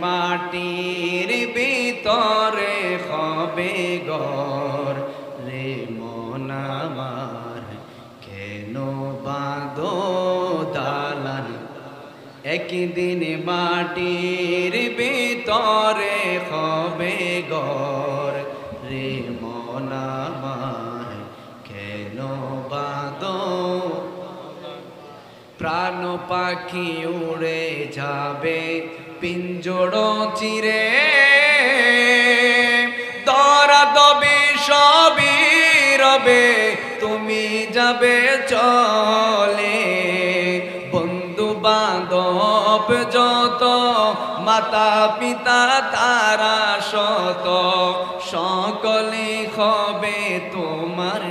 মাটির ভিতরে হবে ঘর রে মন আমার কেন বাঁধো দালান একদিন মাটির ভিতরে হবে ঘর রে মন আমার কেন বাঁধো প্রাণ পাখি উড়ে যাবে পিঞ্জড় চিরে দরা দবে সবই রবে তুমি যাবে চলে বন্ধু বান্ধব যত মাতা পিতা তারা শত সকলে হবে তোমার